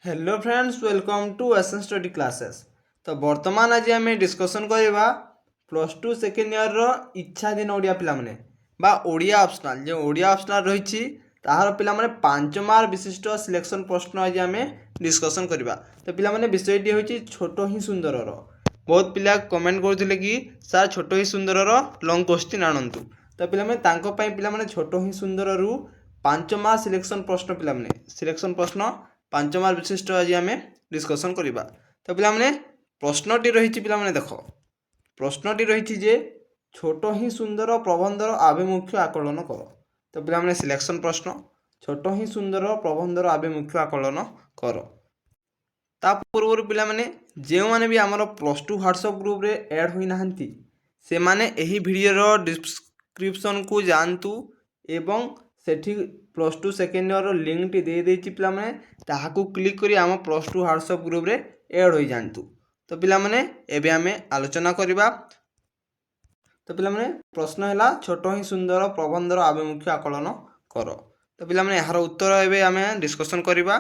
Hello friends, welcome to Eshan study classes. तो वर्तमान आज आम डिस्कसन करवा प्लस टू सेकेंड इयर इच्छाधीन ओडिया पिला माने बा ओडिया ऑप्शनल जो ओडिया ऑप्शनल रही ताहार पिला माने 5 मार्क विशिष्ट सिलेक्शन प्रश्न आज आम डिस्कसन करवा। तो पिला माने विषयटी होची छोट ही सुंदर बहुत पिला कमेंट करथिले कि सर छोट ही सुंदर लॉन्ग क्वेश्चन आणंतु। तो पिला माने तांको पई पिला माने छोट ही सुंदर रु 5 मार्क सिलेक्शन प्रश्न पिला माने सिलेक्शन प्रश्न 5 मार्क विशिष्ट आज आम डिस्कसन करवा। तो पिलाने प्रश्नटी रही पिलाने देख प्रश्नटी रही जे छोट ही सुंदर प्रबंधर आभिमुख्य आकलन कर। तो पिलाने सिलेक्शन प्रश्न छोट ही सुंदर प्रबंधर आभिमुख्य आकलन कर। ता पूर्व पिलाने जो मैंने भी आमर प्लस टू व्हाट्सएप ग्रुप रे ऐड होई नाहंती से माने एही वीडियो डिस्क्रिप्शन को जानतु एवं सेठी plus two second year link टी दे देछि पिलाने ताहाकू क्लिक करी आम प्लस टू व्हाट्सएप ग्रुप रे ऐड होई जानतु। तो पिलाने एबे आमे आलोचना करिबा। तो पिलाने प्रश्न हैला छोट ही सुंदर प्रबंधर आभिमुख्य आकलन कर। तो पिलाने यार उत्तर एबे आमे डिस्कसन करिबा।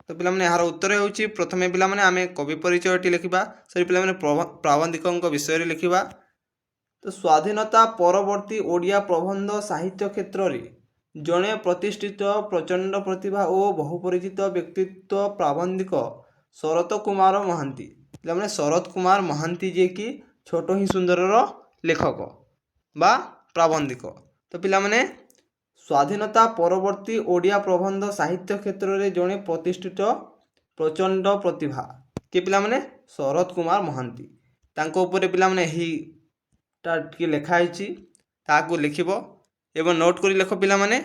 तो पिलाने यार उत्तर होउछि प्रथमे पिलाने आमे कवि परिचयटी लिखिबा सरी पिलाने प्राबंधिकଙ୍କ विषय रे लिखिबा। तो स्वाधीनता परवर्ती ओडिया प्रबंध साहित्य क्षेत्र रे जड़े प्रतिष्ठित प्रचंड प्रतिभा और बहुपरिचित व्यक्तित्व प्राबंधिक शरत कुमार महांती मैंने शरत कुमार महांती जे कि छोट ही सुंदर लेखक बा प्राबंधिक। तो पिला माने स्वाधीनता परवर्ती ओडिया प्रबंध साहित्य क्षेत्र रे जड़े प्रतिष्ठित प्रचंड प्रतिभा के पिला माने शरत कुमार महांती तांको ऊपर पिला माने ही टी लिखाई ताकू लिखिब एवं नोट कर लेख पिला माने।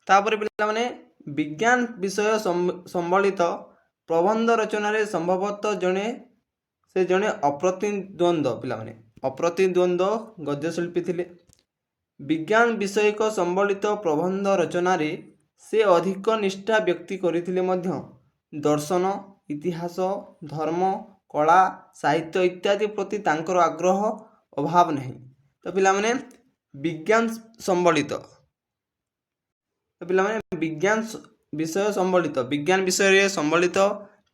तापर पिला माने विज्ञान विषय संबलित प्रबंध रचना रे संभवतः जड़े अप्रतिद्वंद्व पिला माने अप्रतिद्वंद्व गद्यशिल्पी थिले। विज्ञान विषयक संबलित प्रबंध रचना रे से अधिक निष्ठा व्यक्ति करथिले मध्य दर्शन इतिहास धर्म कला साहित्य इत्यादि प्रति तांकर आग्रह अभाव नहीं। तो पिला माने विज्ञान संबलित तो पिला माने विज्ञान विषय संबलित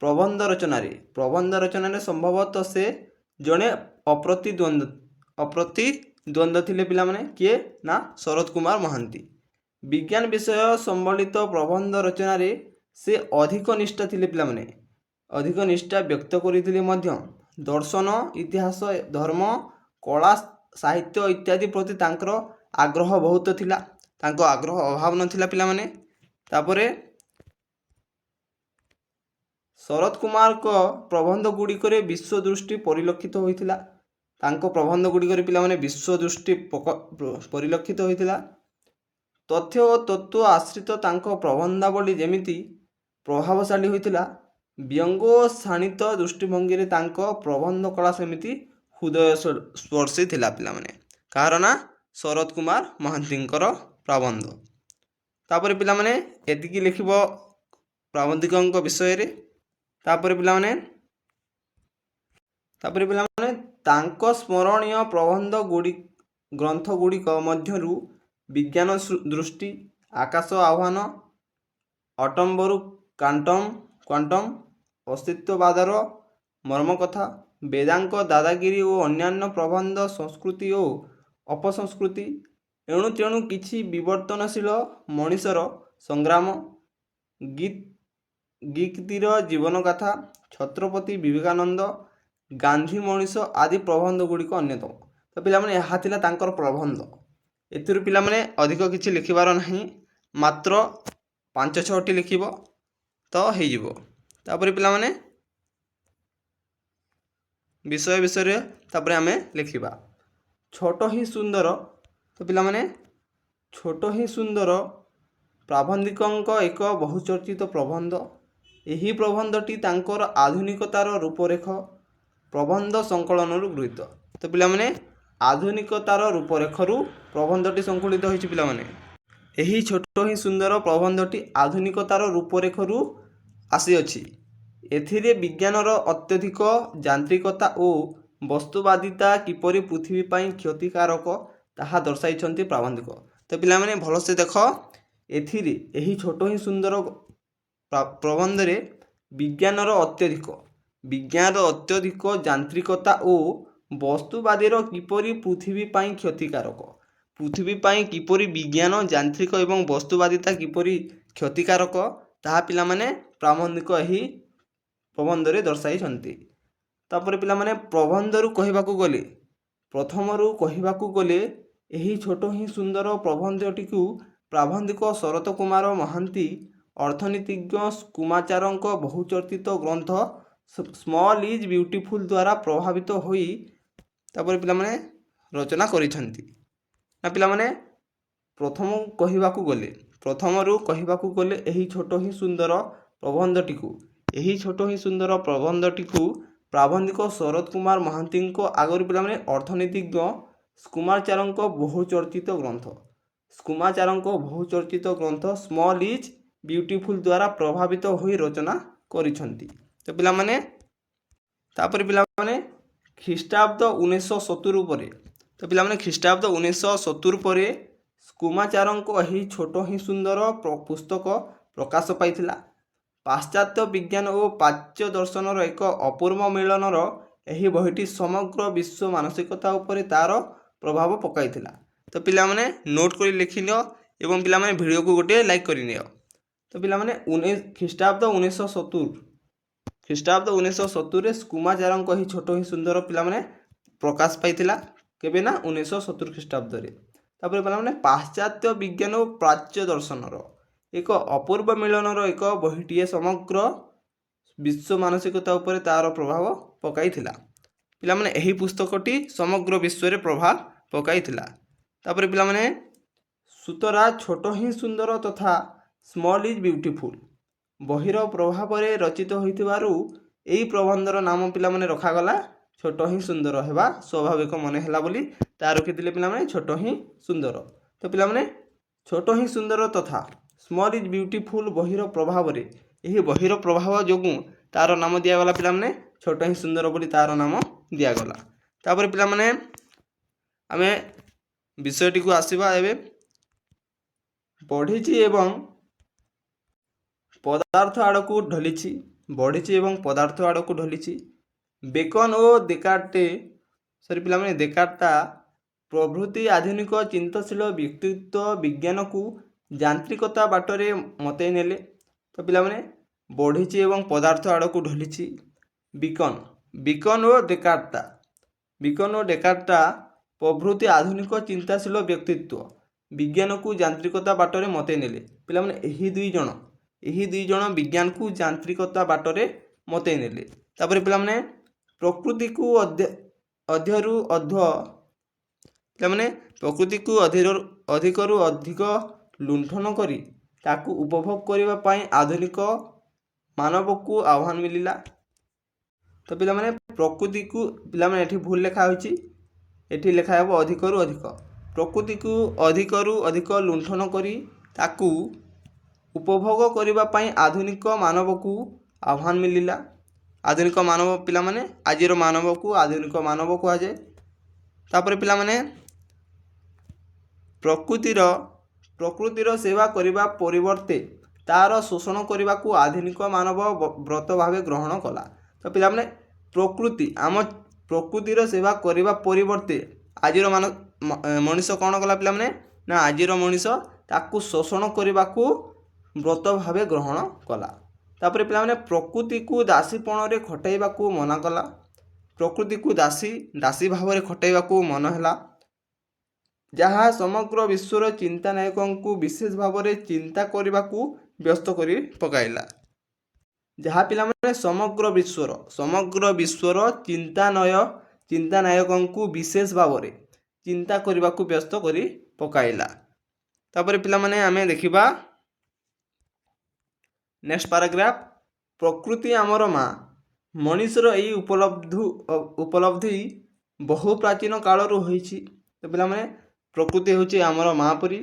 प्रबंध रचना रे संभवतः से जड़े अप्रतिद्वंद्व थिले पिला माने किए ना शरत कुमार महांती। विज्ञान विषय संबलित प्रबंध रचना रे से अधिक निष्ठा थिले पिला माने अधिक निष्ठा व्यक्त करथिले मध्य दर्शन इतिहास धर्म कला साहित्य इत्यादि प्रति तांकर आग्रह बहुत थिला तांको आग्रह अभाव नथिला पिला माने। तापरे शरत कुमार को प्रबंध गुड़िक विश्व दृष्टि परिलक्षित होइथिला तांको प्रबंध गुड़िक पिला माने विश्व दृष्टि परिलक्षित होइथिला। तथ्य और तत्व आश्रित तांको प्रबंधावली जेमिति प्रभावशाली होइथिला व्यंग शाणित दृष्टिभंगी रे तांको प्रबंध कला सेमिति हृदय स्पर्शी थिला पिला माने कार ना शरत कुमार महांतींकर प्रबंध। तापर पिला माने एतिकी लिखिब प्राबंधिकଙ୍କ विषय रे। तापर पिला माने तांको स्मरणीय प्रबंध गुडी ग्रंथ गुड़िक मध्यरु विज्ञान दृष्टि आकाश आह्वान अटम्बरु क्वांटम अस्तित्ववादर मर्मकथा वेदांक दादागिरी और अन्यान्य प्रबंध संस्कृति और अपसंस्कृति एणु तेणु किछि विवर्तनशील मनीषर संग्राम गीतिर जीवन गाथा छत्रपति विवेकानंद गांधी मनीष आदि प्रबंध गुड़िक अन्यतम। तो पिला माने यहाँ थिला तांकर प्रबंध एथिरु पिला माने अधिक किछि लिखिबार नाही मात्र 5-6टी लिखिब तो हेजिवो। तापर पिला माने विषय तापर आमे लिखिबा छोट ही सुंदर। तो पिला माने छोट ही सुंदर प्राबंधिकଙ୍କ एक बहुचर्चित प्रबंध एही प्रबंधटी तांकर आधुनिकतार रूपरेख प्रबंध संकलन गृहीत। तो पिला माने आधुनिकतार रूपरेखरु प्रबंधटी संकलित होइछि पिला माने एही छोट ही सुंदर प्रबंधटी आधुनिकतार रूपरेखरु आसी अछि। एथिरे विज्ञानर अत्यधिक यांत्रिकता और वस्तुवादिता किपरि पृथ्वी पाई क्षतिकारक ताहा दर्शाइछन्ति प्राबंधिक। तो पिला माने भलसे देख ଏଥିରେ ଏହି ଛୋଟ ହିଁ ସୁନ୍ଦର ପ୍ରବନ୍ଧରେ ବିଜ୍ଞାନର ଅତ୍ୟଧିକ ଯାନ୍ତ୍ରିକତା ଓ ବସ୍ତୁବାଦୀର କିପରି ପୃଥିବୀ ପାଇଁ କ୍ଷତିକାରକ, ପୃଥିବୀ ପାଇଁ କିପରି ବିଜ୍ଞାନ ଯାନ୍ତ୍ରିକ ଏବଂ ବସ୍ତୁବାଦିତା କିପରି କ୍ଷତିକାରକ ତାହା ପିଲାମାନେ ପ୍ରାବନ୍ଧିକ ଏହି ପ୍ରବନ୍ଧରେ ଦର୍ଶାଇଛନ୍ତି। ତାପରେ ପିଲାମାନେ ପ୍ରବନ୍ଧରୁ କହିବାକୁ ଗଲେ ଏହି ଛୋଟ ହିଁ ସୁନ୍ଦର ପ୍ରବନ୍ଧଟିକୁ ପ୍ରାବନ୍ଧିକ ଶରତ କୁମାର ମହାନ୍ତି ଅର୍ଥନୀତିଜ୍ଞ କୁମାଚାରଙ୍କ ବହୁଚର୍ଚ୍ଚିତ ଗ୍ରନ୍ଥ ସ୍ମଲ୍ ଇଜ୍ ବିୟୁଟିଫୁଲ୍ ଦ୍ୱାରା ପ୍ରଭାବିତ ହୋଇ ତାପରେ ପିଲାମାନେ ରଚନା କରିଛନ୍ତି। ନା ପିଲାମାନେ ପ୍ରଥମରୁ କହିବାକୁ ଗଲେ ଏହି ଛୋଟ ହିଁ ସୁନ୍ଦର ପ୍ରବନ୍ଧଟିକୁ ପ୍ରାବନ୍ଧିକ ଶରତ କୁମାର ମହାନ୍ତିଙ୍କ ଆଗରୁ ପିଲାମାନେ ଅର୍ଥନୀତିଜ୍ଞ କୁମାଚାରଙ୍କ ବହୁଚର୍ଚ୍ଚିତ ଗ୍ରନ୍ଥ ସ୍ମଲ୍ ଇଜ୍ ବିୟୁଟିଫୁଲ୍ ଦ୍ୱାରା ପ୍ରଭାବିତ ହୋଇ ରଚନା କରିଛନ୍ତି। ତ ପିଲାମାନେ ତାପରେ ପିଲାମାନେ ଖ୍ରୀଷ୍ଟାବ୍ଦ 1970 ପରେ କୁମାଚାରଙ୍କ ଏହି ଛୋଟ ହିଁ ସୁନ୍ଦର ପୁସ୍ତକ ପ୍ରକାଶ ପାଇଥିଲା। ପାଶ୍ଚାତ୍ୟ ବିଜ୍ଞାନ ଓ ପ୍ରାଚ୍ୟ ଦର୍ଶନର ଏକ ଅପୂର୍ବ ମିଳନର ଏହି ବହିଟି ସମଗ୍ର ବିଶ୍ୱ ମାନସିକତା ଉପରେ ତା'ର ପ୍ରଭାବ ପକାଇଥିଲା। ତ ପିଲାମାନେ ନୋଟ୍ କରି ଲେଖିନିଅ ଏବଂ ପିଲାମାନେ ଭିଡ଼ିଓକୁ ଗୋଟିଏ ଲାଇକ୍ କରିନିଅ। ତ ପିଲାମାନେ ଖ୍ରୀଷ୍ଟାବ୍ଦ 1970ରେ କୁମାଚାରଙ୍କ ଏହି ଛୋଟ ହିଁ ସୁନ୍ଦର ପିଲାମାନେ ପ୍ରକାଶ ପାଇଥିଲା। କେବେ ନା 1970 ଖ୍ରୀଷ୍ଟାବ୍ଦରେ। ତାପରେ ପିଲାମାନେ ପାଶ୍ଚାତ୍ୟ ବିଜ୍ଞାନ ଓ ପ୍ରାଚ୍ୟ ଦର୍ଶନର ଏକ ଅପୂର୍ବ ମିଳନର ଏକ ବହିଟିଏ ସମଗ୍ର ବିଶ୍ୱ ମାନସିକତା ଉପରେ ତା'ର ପ୍ରଭାବ ପକାଇଥିଲା। ପିଲାମାନେ ଏହି ପୁସ୍ତକଟି ସମଗ୍ର ବିଶ୍ୱରେ ପ୍ରଭାବ ପକାଇଥିଲା। ତାପରେ ପିଲାମାନେ ସୁତରା ଛୋଟ ହିଁ ସୁନ୍ଦର ତଥା ସ୍ମଲ୍ ଇଜ୍ ବିୟୁଟିଫୁଲ୍ ବହିର ପ୍ରଭାବରେ ରଚିତ ହୋଇଥିବାରୁ ଏହି ପ୍ରବନ୍ଧର ନାମ ପିଲାମାନେ ରଖାଗଲା ଛୋଟ ହିଁ ସୁନ୍ଦର ହେବା ସ୍ୱାଭାବିକ ମନେ ହେଲା ବୋଲି ତା ରଖିଥିଲେ ପିଲାମାନେ ଛୋଟ ହିଁ ସୁନ୍ଦର। ତ ପିଲାମାନେ ଛୋଟ ହିଁ ସୁନ୍ଦର ତଥା ସ୍ମଲ୍ ଇଜ୍ ବିୟୁଟିଫୁଲ୍ ବହିର ପ୍ରଭାବ ଯୋଗୁଁ ତା'ର ନାମ ଦିଆଗଲା ପିଲାମାନେ ଛୋଟ ହିଁ ସୁନ୍ଦର ବୋଲି ତା'ର ନାମ ଦିଆଗଲା। ତାପରେ ପିଲାମାନେ ଆମେ ବିଷୟଟିକୁ ଆସିବା। ଏବେ ବଢ଼ିଛି ଏବଂ ପଦାର୍ଥ ଆଡ଼କୁ ଢଳିଛି। ବେକନ୍ ଓ ଦେକାର୍ତା ପ୍ରଭୃତି ଆଧୁନିକ ଚିନ୍ତାଶୀଳ ବ୍ୟକ୍ତିତ୍ୱ ବିଜ୍ଞାନକୁ ଯାନ୍ତ୍ରିକତା ବାଟରେ ମତେଇ ନେଲେ। ତ ପିଲାମାନେ ବଢ଼ିଛି ଏବଂ ପଦାର୍ଥ ଆଡ଼କୁ ଢଳିଛି। ବିକନ୍ ଓ ଡେକାର୍ତା ପ୍ରଭୃତି ଆଧୁନିକ ଚିନ୍ତାଶୀଳ ବ୍ୟକ୍ତିତ୍ୱ ବିଜ୍ଞାନକୁ ଯାନ୍ତ୍ରିକତା ବାଟରେ ମତେଇ ନେଲେ। ପିଲାମାନେ ଏହି ଦୁଇ ଜଣ ବିଜ୍ଞାନକୁ ଯାନ୍ତ୍ରିକତା ବାଟରେ ମତେଇ ନେଲେ। ତାପରେ ପିଲାମାନେ ପ୍ରକୃତିକୁ ଅଧିକରୁ ଅଧିକ ଲୁଣ୍ଠନ କରି ତାକୁ ଉପଭୋଗ କରିବା ପାଇଁ ଆଧୁନିକ ମାନବକୁ ଆହ୍ୱାନ ମିଳିଲା। ତ ପିଲାମାନେ ପ୍ରକୃତିକୁ ପିଲାମାନେ ଏଠି ଭୁଲ ଲେଖା ହୋଇଛି, ଏଠି ଲେଖା ହେବ ଅଧିକରୁ ଅଧିକ। ପ୍ରକୃତିକୁ ଅଧିକରୁ ଅଧିକ ଲୁଣ୍ଠନ କରି ତାକୁ ଉପଭୋଗ କରିବା ପାଇଁ ଆଧୁନିକ ମାନବକୁ ଆହ୍ୱାନ ମିଳିଲା। ଆଧୁନିକ ମାନବ ପିଲାମାନେ ଆଜିର ମାନବକୁ ଆଧୁନିକ ମାନବ କୁହାଯାଏ। ତାପରେ ପିଲାମାନେ ପ୍ରକୃତିର ସେବା କରିବା ପରିବର୍ତ୍ତେ ତା'ର ଶୋଷଣ କରିବାକୁ ଆଧୁନିକ ମାନବ ବ୍ରତ ଭାବେ ଗ୍ରହଣ କଲା। ତ ପିଲାମାନେ ପ୍ରକୃତିର ସେବା କରିବା ପରିବର୍ତ୍ତେ ଆଜିର ମଣିଷ କ'ଣ କଲା ପିଲାମାନେ? ନା ଆଜିର ମଣିଷ ତାକୁ ଶୋଷଣ କରିବାକୁ ବ୍ରତ ଭାବେ ଗ୍ରହଣ କଲା। ତାପରେ ପିଲାମାନେ ପ୍ରକୃତିକୁ ଦାସୀପଣରେ ଖଟାଇବାକୁ ମନା କଲା। ପ୍ରକୃତିକୁ ଦାସୀ ଭାବରେ ଖଟାଇବାକୁ ମନ ହେଲା, ଯାହା ସମଗ୍ର ବିଶ୍ୱର ଚିନ୍ତାନାୟକଙ୍କୁ ବିଶେଷ ଭାବରେ ଚିନ୍ତା କରିବାକୁ ବ୍ୟସ୍ତ କରି ପକାଇଲା। ଯାହା ପିଲାମାନେ ସମଗ୍ର ବିଶ୍ୱର ଚିନ୍ତାନାୟକଙ୍କୁ ବିଶେଷ ଭାବରେ ଚିନ୍ତା କରିବାକୁ ବ୍ୟସ୍ତ କରି ପକାଇଲା। ତାପରେ ପିଲାମାନେ ଆମେ ଦେଖିବା ନେକ୍ସଟ ପାରାଗ୍ରାଫ। ପ୍ରକୃତି ଆମର ମା। ମଣିଷର ଏହି ଉପଲବ୍ଧି ବହୁ ପ୍ରାଚୀନ କାଳରୁ ହୋଇଛି। ତ ପିଲାମାନେ ପ୍ରକୃତି ହେଉଛି ଆମର ମା ପରି,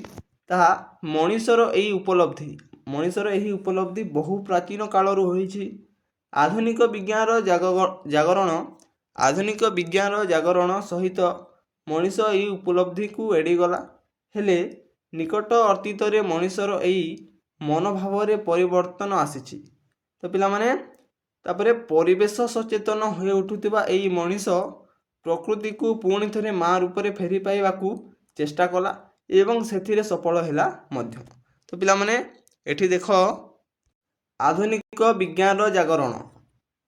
ତାହା ମଣିଷର ଏହି ଉପଲବ୍ଧି ବହୁ ପ୍ରାଚୀନ କାଳରୁ ହୋଇଛି। ଆଧୁନିକ ବିଜ୍ଞାନର ଜାଗରଣ ସହିତ ମଣିଷ ଏହି ଉପଲବ୍ଧିକୁ ଏଡ଼ିଗଲା। ହେଲେ ନିକଟ ଅତୀତରେ ମଣିଷର ଏହି ମନୋଭାବରେ ପରିବର୍ତ୍ତନ ଆସିଛି। ତ ପିଲାମାନେ ତାପରେ ପରିବେଶ ସଚେତନ ହୋଇ ଉଠୁଥିବା ଏହି ମଣିଷ ପ୍ରକୃତିକୁ ପୁଣି ଥରେ ମା ରୂପରେ ଫେରି ପାଇବାକୁ ଚେଷ୍ଟା କଲା ଏବଂ ସେଥିରେ ସଫଳ ହେଲା ମଧ୍ୟ। ତ ପିଲାମାନେ ଏଠି ଦେଖ ଆଧୁନିକ ବିଜ୍ଞାନର ଜାଗରଣ।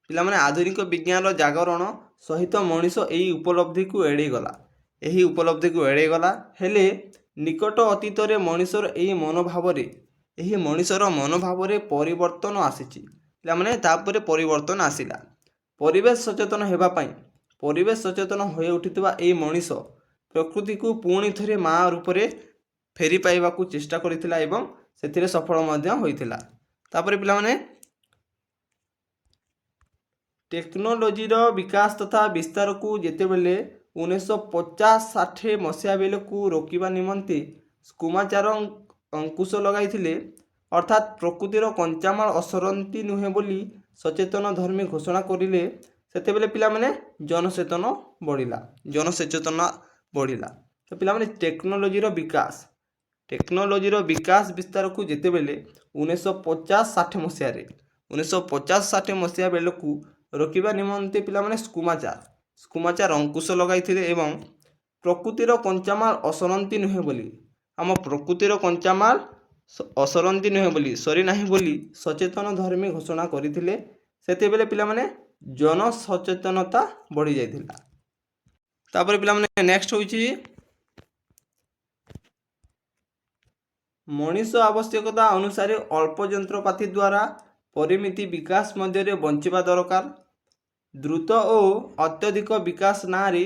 ପିଲାମାନେ ଆଧୁନିକ ବିଜ୍ଞାନର ଜାଗରଣ ସହିତ ମଣିଷ ଏହି ଉପଲବ୍ଧିକୁ ଏଡ଼େଇଗଲା। ହେଲେ ନିକଟ ଅତୀତରେ ମଣିଷର ଏହି ମନୋଭାବରେ ପରିବର୍ତ୍ତନ ଆସିଛି। ପିଲାମାନେ ତାପରେ ପରିବର୍ତ୍ତନ ଆସିଲା। ପରିବେଶ ସଚେତନ ହୋଇ ଉଠିଥିବା ଏହି ମଣିଷ ପ୍ରକୃତିକୁ ପୁଣି ଥରେ ମା ରୂପରେ ଫେରି ପାଇବାକୁ ଚେଷ୍ଟା କରିଥିଲା ଏବଂ ସେଥିରେ ସଫଳ ମଧ୍ୟ ହୋଇଥିଲା। ତାପରେ ପିଲାମାନେ ଟେକ୍ନୋଲୋଜିର ବିକାଶ ତଥା ବିସ୍ତାରକୁ ଯେତେବେଳେ 1950-60 ମସିହା ବେଳକୁ ରୋକିବା ନିମନ୍ତେ ସ୍କୁମାଚାର ଅଙ୍କୁଶ ଲଗାଇଥିଲେ, ଅର୍ଥାତ୍ ପ୍ରକୃତିର କଞ୍ଚାମାଲ ଅସରନ୍ତି ନୁହେଁ ବୋଲି ସଚେତନ ଧର୍ମୀ ଘୋଷଣା କରିଲେ, ସେତେବେଳେ ପିଲାମାନେ ଜନସଚେତନା ବଢ଼ିଲା। ତ ପିଲାମାନେ ଟେକ୍ନୋଲୋଜିର ବିକାଶ ବିସ୍ତାରକୁ ଯେତେବେଳେ 1950-60 ମସିହା ବେଳକୁ ରୋକିବା ନିମନ୍ତେ ପିଲାମାନେ ସ୍କୁମାଚାର ଅଙ୍କୁଶ ଲଗାଇଥିଲେ ଏବଂ ପ୍ରକୃତିର କଞ୍ଚାମାଲ ଅସରନ୍ତି ନୁହେଁ ବୋଲି ସରି ନାହିଁ ବୋଲି ସଚେତନ ଧର୍ମୀ ଘୋଷଣା କରିଥିଲେ, ସେତେବେଳେ ପିଲାମାନେ ଜନସଚେତନତା ବଢ଼ି ଯାଇଥିଲା। ତାପରେ ପିଲାମାନେ ନେକ୍ସଟ ହେଉଛି ମଣିଷ ଆବଶ୍ୟକତା ଅନୁସାରେ ଅଳ୍ପ ଯନ୍ତ୍ରପାତି ଦ୍ୱାରା ପରିମିତ ବିକାଶ ମଧ୍ୟରେ ବଞ୍ଚିବା ଦରକାର। ଦ୍ରୁତ ଓ ଅତ୍ୟଧିକ ବିକାଶ ନାଁରେ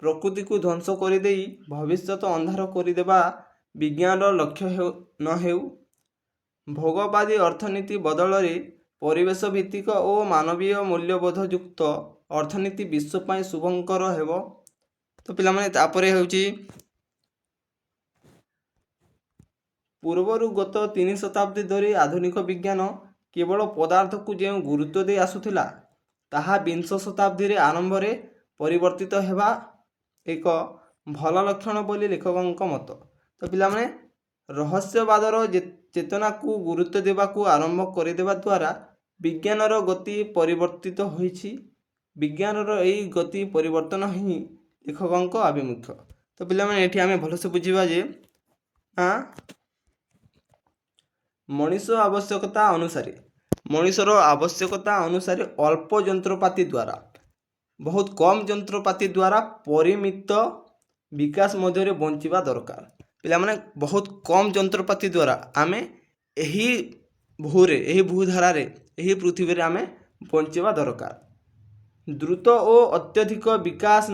ପ୍ରକୃତିକୁ ଧ୍ୱଂସ କରିଦେଇ ଭବିଷ୍ୟତ ଅନ୍ଧାର କରିଦେବା ବିଜ୍ଞାନର ଲକ୍ଷ୍ୟ ନ ହେଉ। ଭୋଗବାଦୀ ଅର୍ଥନୀତି ବଦଳରେ ପରିବେଶ ଭିତ୍ତିକ ଓ ମାନବୀୟ ମୂଲ୍ୟବୋଧ ଯୁକ୍ତ ଅର୍ଥନୀତି ବିଶ୍ୱ ପାଇଁ ଶୁଭଙ୍କର ହେବ। ତ ପିଲାମାନେ ତାପରେ ହେଉଛି ପୂର୍ବରୁ ଗତ 3 ଶତାବ୍ଦୀ ଧରି ଆଧୁନିକ ବିଜ୍ଞାନ କେବଳ ପଦାର୍ଥକୁ ଯେଉଁ ଗୁରୁତ୍ୱ ଦେଇ ଆସୁଥିଲା, ତାହା 20ଶ ଶତାବ୍ଦୀର ଆରମ୍ଭରେ ପରିବର୍ତ୍ତିତ ହେବା ଏକ ଭଲ ଲକ୍ଷଣ ବୋଲି ଲେଖକଙ୍କ ମତ। ତ ପିଲାମାନେ ରହସ୍ୟବାଦର ଚେତନାକୁ ଗୁରୁତ୍ୱ ଦେବାକୁ ଆରମ୍ଭ କରିଦେବା ଦ୍ୱାରା ବିଜ୍ଞାନର ଗତି ପରିବର୍ତ୍ତିତ ହୋଇଛି। ବିଜ୍ଞାନର ଏହି ଗତି ପରିବର୍ତ୍ତନ ହିଁ ଲେଖକଙ୍କ ଆଭିମୁଖ୍ୟ। ତ ପିଲାମାନେ ଏଠି ଆମେ ଭଲସେ ବୁଝିବା ଯେ ମଣିଷର ଆବଶ୍ୟକତା ଅନୁସାରେ ଅଳ୍ପ ଯନ୍ତ୍ରପାତି ଦ୍ୱାରା, ବହୁତ କମ୍ ଯନ୍ତ୍ରପାତି ଦ୍ୱାରା ପରିମିତ ବିକାଶ ମଧ୍ୟରେ ବଞ୍ଚିବା ଦରକାର। ପିଲାମାନେ ବହୁତ କମ୍ ଯନ୍ତ୍ରପାତି ଦ୍ୱାରା ଆମେ ଏହି ଭୂଧାରାରେ, ଏହି ପୃଥିବୀରେ ଆମେ ବଞ୍ଚିବା ଦରକାର। ଦ୍ରୁତ ଓ ଅତ୍ୟଧିକ ବିକାଶ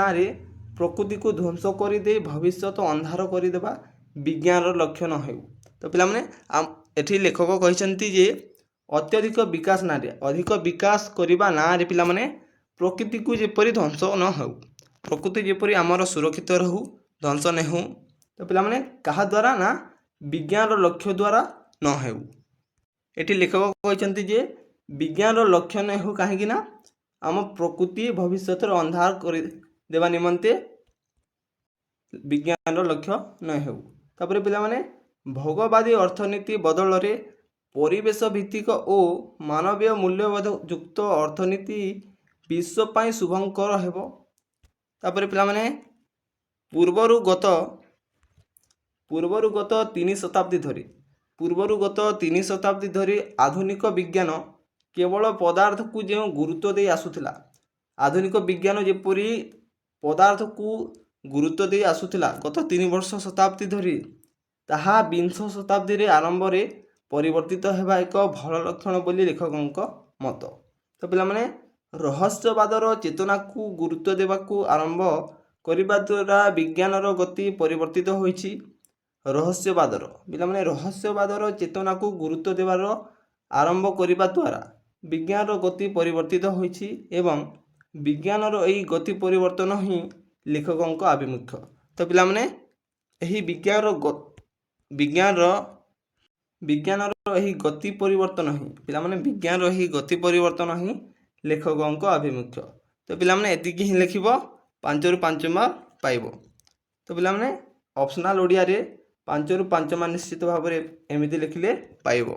ନାଁରେ ପ୍ରକୃତିକୁ ଧ୍ୱଂସ କରିଦେଇ ଭବିଷ୍ୟତ ଅନ୍ଧାର କରିଦେବା ବିଜ୍ଞାନର ଲକ୍ଷ୍ୟ ନ ହେଉ। ତ ପିଲାମାନେ ଏଠି ଲେଖକ କହିଛନ୍ତି ଯେ ଅଧିକ ବିକାଶ କରିବା ନାଁରେ ପିଲାମାନେ ପ୍ରକୃତିକୁ ଯେପରି ଧ୍ୱଂସ ନ ହେଉ, ପ୍ରକୃତି ଯେପରି ଆମର ସୁରକ୍ଷିତ ରହୁ, ଧ୍ୱଂସ ନ ହେଉ। ତ ପିଲାମାନେ କାହା ଦ୍ୱାରା ନା ବିଜ୍ଞାନର ଲକ୍ଷ୍ୟ ଦ୍ୱାରା ନ ହେଉ। ଏଠି ଲେଖକ କହିଛନ୍ତି ଯେ ବିଜ୍ଞାନର ଲକ୍ଷ୍ୟ ନ ହେଉ, କାହିଁକି ନା ଆମ ପ୍ରକୃତି ଭବିଷ୍ୟତରେ ଅନ୍ଧାର କରିଦେବା ନିମନ୍ତେ ବିଜ୍ଞାନର ଲକ୍ଷ୍ୟ ନ ହେଉ। ତାପରେ ପିଲାମାନେ ଭୋଗବାଦୀ ଅର୍ଥନୀତି ବଦଳରେ ପରିବେଶ ଭିତ୍ତିକ ଓ ମାନବୀୟ ମୂଲ୍ୟବୋଧ ଯୁକ୍ତ ଅର୍ଥନୀତି ବିଶ୍ୱ ପାଇଁ ଶୁଭଙ୍କର ହେବ। ତାପରେ ପିଲାମାନେ ପୂର୍ବରୁ ଗତ 3 ଶତାବ୍ଦୀ ଧରି ଆଧୁନିକ ବିଜ୍ଞାନ କେବଳ ପଦାର୍ଥକୁ ଯେଉଁ ଗୁରୁତ୍ୱ ଦେଇ ଆସୁଥିଲା, ଗତ 3 ଶତାବ୍ଦୀ ଧରି, ତାହା 20ଶ ଶତାବ୍ଦୀର ଆରମ୍ଭରେ ପରିବର୍ତ୍ତିତ ହେବା ଏକ ଭଲ ଲକ୍ଷଣ ବୋଲି ଲେଖକଙ୍କ ମତ। ତ ପିଲାମାନେ ରହସ୍ୟବାଦର ଚେତନାକୁ ଗୁରୁତ୍ୱ ଦେବାକୁ ଆରମ୍ଭ କରିବା ଦ୍ୱାରା ବିଜ୍ଞାନର ଗତି ପରିବର୍ତ୍ତିତ ହୋଇଛି। ରହସ୍ୟବାଦର ଚେତନାକୁ ଗୁରୁତ୍ୱ ଦେବାର ଆରମ୍ଭ କରିବା ଦ୍ୱାରା ବିଜ୍ଞାନର ଗତି ପରିବର୍ତ୍ତିତ ହୋଇଛି ଏବଂ ବିଜ୍ଞାନର ଏହି ଗତି ପରିବର୍ତ୍ତନ ହିଁ ଲେଖକଙ୍କ ଆଭିମୁଖ୍ୟ। ତ ପିଲାମାନେ ଏହି ବିଜ୍ଞାନର ଏହି ଗତି ପରିବର୍ତ୍ତନ ହିଁ ଲେଖକଙ୍କ ଆଭିମୁଖ୍ୟ। ତ ପିଲାମାନେ ଏତିକି ହିଁ ଲେଖିବ, 5ରୁ 5 ମାର୍କ ପାଇବ। ତ ପିଲାମାନେ ଅପସନାଲ୍ ଓଡ଼ିଆରେ 5ରୁ 5 ମାନ ନିଶ୍ଚିତ ଭାବରେ ଏମିତି ଲେଖିଲେ ପାଇବ।